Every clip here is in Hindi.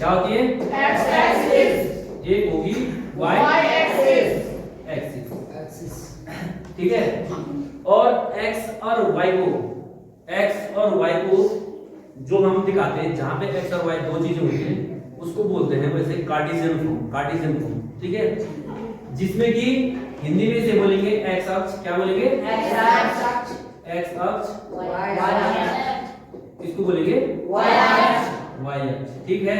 क्या होती है? X axis, एक होगी y axis, एक्सिस, ठीक है। और x और y को जो हम दिखाते हैं, जहां पे x और y दो चीजें होती हैं उसको बोलते हैं वैसे कार्टेशियन फॉर्म, ठीक है। जिसमें कि हिंदी में से बोलेंगे x अक्ष, क्या बोलेंगे? x अक्ष, इसको बोलेंगे Y axis, y अक्ष, ठीक है।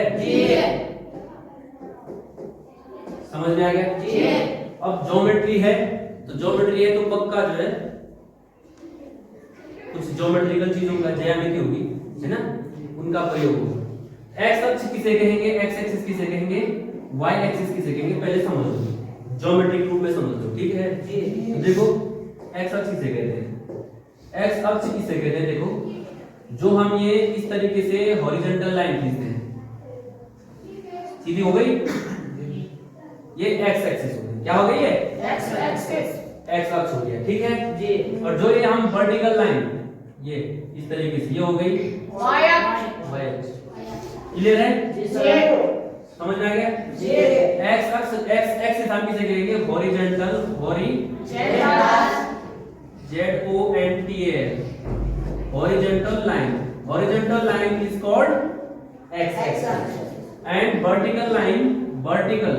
समझ में आ गया? अब ज्योमेट्री है तो पक्का जो है कुछ ज्योमेट्रिकल चीजों का ज्यामिति होगी, है ना, उनका प्रयोग होगा। एक्स अक्ष किसे कहेंगे, एक्स एक्सिस किसे कहेंगे, वाई एक्सिस किसे कहेंगे, पहले समझ लो, ज्योमेट्रिक रूप में समझ लो, ठीक है। तो देखो एक्स अक्ष किसे कहते हैं, एक्स अक्ष किसे कहते हैं, देखो जो हम ये इस तरीके से हॉरिजॉन्टल लाइन खींचते हैं, सीधी हो गई, ये एक्स एक्सिस हो गई, क्या हो गई है? एक्स अक्ष हो गया, ठीक है। और जो ये हम वर्टिकल लाइन, ये इस तरीके से ये हो गई Y axis, वाई अक्ष, क्लियर है? समझ में आ गया? एक्स अक्ष, एक्स एक्सिस हम किसे कहेंगे, horizontal, horizontal line is called x axis and vertical line, vertical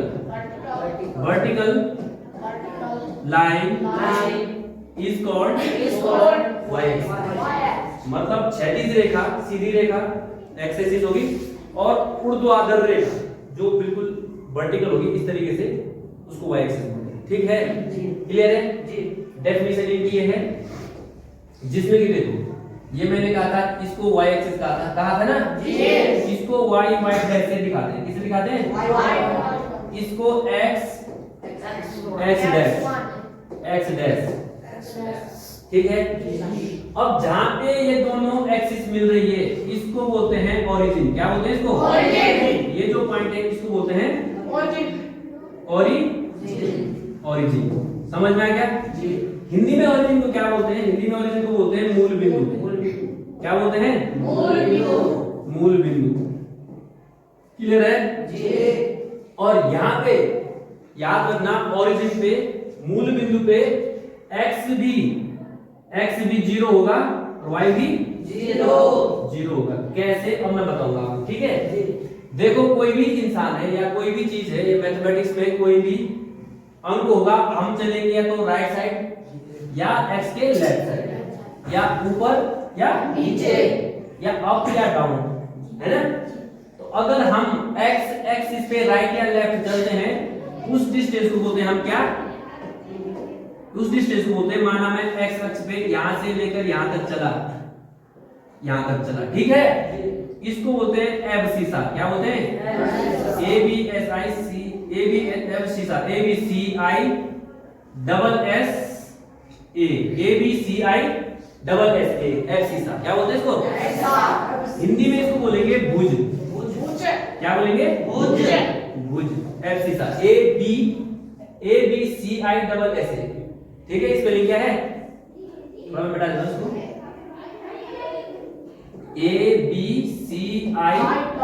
line is called y axis. मतलब क्षैतिज रेखा, सीधी रेखा एक्स एक्सिस होगी, और ऊर्ध्वाधर रेखा जो बिल्कुल वर्टिकल होगी इस तरीके से, उसको वाई एक्सिस बोलते हैं, ठीक है। क्लियर है? डेफिनेशन इनकी ये है, जिसमें कि देखो ये मैंने कहा था इसको वाई एक्सिस कहा था ना, इसको वाई डैश से दिखाते हैं, किसे दिखाते हैं? इसको एक्स डैश, ठीक है। अब जहां पे ये दोनों एक्सिस मिल रही है इसको बोलते हैं ओरिजिन, क्या बोलते हैं इसको? ये जो पॉइंट है इसको बोलते हैं ओरिजिन। समझ में आ गया? हिंदी में ओरिजिन को क्या बोलते हैं? हिंदी में ओरिजिन को बोलते हैं मूल बिंदु। क्या बोलते हैं? मूल बिंदु। क्लियर है? और यहाँ पे याद रखना, ओरिजिन पे, मूल बिंदु पे एक्स भी 0 होगा और वाई भी 0 होगा। कैसे? अब मैं बताऊंगा आपको, ठीक है। देखो कोई भी इंसान है या कोई भी चीज है, या मैथमेटिक्स में कोई भी अंक होगा, हम चलेंगे या तो राइट साइड या एक्स के लेफ्ट साइड, या ऊपर या नीचे, या अप या डाउन, है ना। तो अगर हम एक्स एक्सिस पे राइट या लेफ्ट चलते हैं, उस डिस्टेंस को बोलते हैं हम क्या? उस डिस्टेंस को बोलते हैं, माना मैं एक्स अक्ष पे यहां से लेकर यहां तक चला, ठीक है, इसको बोलते हैं एबसीसा। क्या बोलते हैं? A B S I C, A B abscissa, A B C I double S A, abscissa. क्या बोलते हैं इसको? हिंदी में इसको बोलेंगे भुज। क्या बोलेंगे? भुज, abscissa, A B C I double S A, ठीक है। स्पेलिंग क्या है? थोड़ा मैं बता देता हूं इसको, A B C I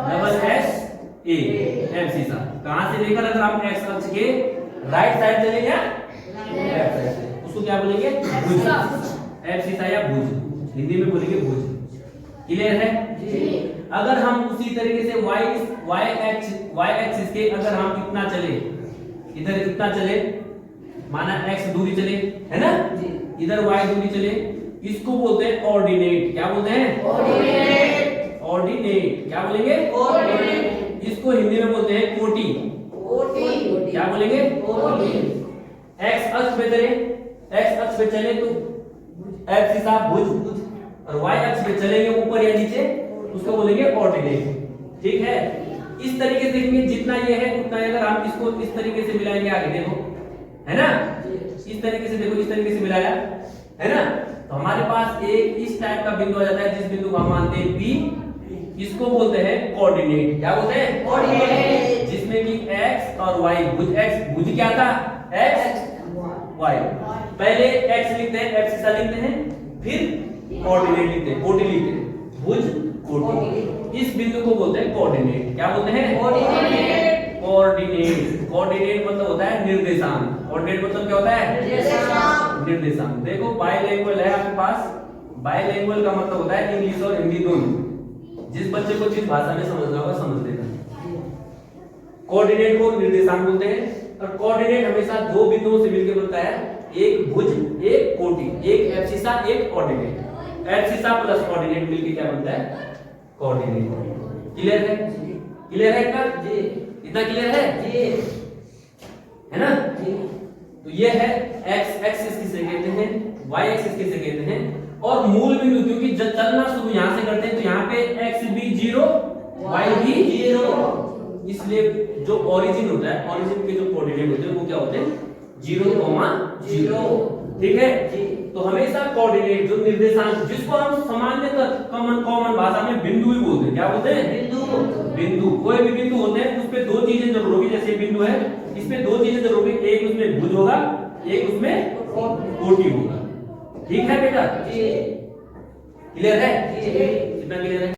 double S A, abscissa. कहां से लेकर अगर हम एक्स अक्ष के राइट साइड चले या लेफ्ट साइड से, उसको क्या बोलेंगे? भुज, एबसीसा या भुज, हिंदी में बोलेंगे भुज। क्लियर है? अगर हम उसी तरीके से वाई एक्सिस के अगर हम इतना चले, इधर इतना चले, माना x दूरी चले, है ना, इधर y दूरी चले, इसको बोलते हैं ऑर्डिनेट। क्या बोलते हैं? ऑर्डिनेट। क्या बोलेंगे? इसको हिंदी में बोलते हैं कोटि। क्या बोलेंगे? x अक्ष पे चले तो एबसीसा भुज, और y अक्ष पे चलेंगे ऊपर या नीचे, उसको बोलेंगे ऑर्डिनेट, ठीक है। इस तरीके से देखेंगे, जितना ये है उतना, अगर हम इसको इस तरीके से मिलाएंगे, आगे देखो, है ना, इस तरीके से देखो, इस तरीके से मिलाया, है ना, तो हमारे पास एक इस टाइप का बिंदु आ जाता है, जिस बिंदु को हम मानते हैं P, इसको बोलते हैं कोऑर्डिनेट। क्या बोलते हैं? कोऑर्डिनेट। जिसमें कि x और y, भुज क्या था? x y। पहले x लिखते हैं, एबसीसा लिखते हैं, फिर कोऑर्डिनेट लिखते हैं, कोटि लिखते हैं, भुज कोटि। इस बिंदु को बोलते हैं कोऑर्डिनेट। क्या बोलते हैं? कोऑर्डिनेट मतलब होता है निर्देशांक। कोऑर्डिनेट मतलब क्या होता है? निर्देशांक। निर्देशांक। देखो बाइलैंग्युअल है आपके पास। बाइलैंग्युअल का मतलब होता है इंग्लिश और हिंदी दोनों। जिस बच्चे को जिस भाषा में समझना होगा समझ लेगा। कोऑर्डिनेट को निर्देशांक बोलते हैं और कोऑर्डिनेट हमेशा दो बिंदुओं से मिलकर बनता है, एक भुज एक कोटि, एक एब्सिसा एक ऑर्डिनेट। एब्सिसा प्लस कोऑर्डिनेट मिलकर क्या बनता है? कोऑर्डिनेट। क्लियर है? क्लियर है इतना? जी। इतना क्लियर है? जी। है ना? जी। तो ये है x एक्सिस किसे कहते हैं, y एक्सिस किसे कहते हैं, और मूल बिंदु क्योंकि जब चलना शुरू यहां से करते हैं तो यहां पे x भी 0 y भी 0, इसलिए जो ओरिजिन होता है, ओरिजिन के जो कोऑर्डिनेट होते हैं वो क्या होते हैं? 0,0। ठीक है? तो हमेशा कोऑर्डिनेट जो निर्देशांक जिसको हम सामान्यतः कॉमन भाषा में बिंदु ही बोलते हैं। क्या बोलते हैं? बिंदु। कोई भी बिंदु होते हैं उस पे दो चीजें जरूर होगी। जैसे बिंदु है, इस पे दो चीजें जरूर होगी, एक उसमें भुज होगा, एक उसमें कोटि होगा। ठीक है बेटा? क्लियर है? कितना क्लियर है?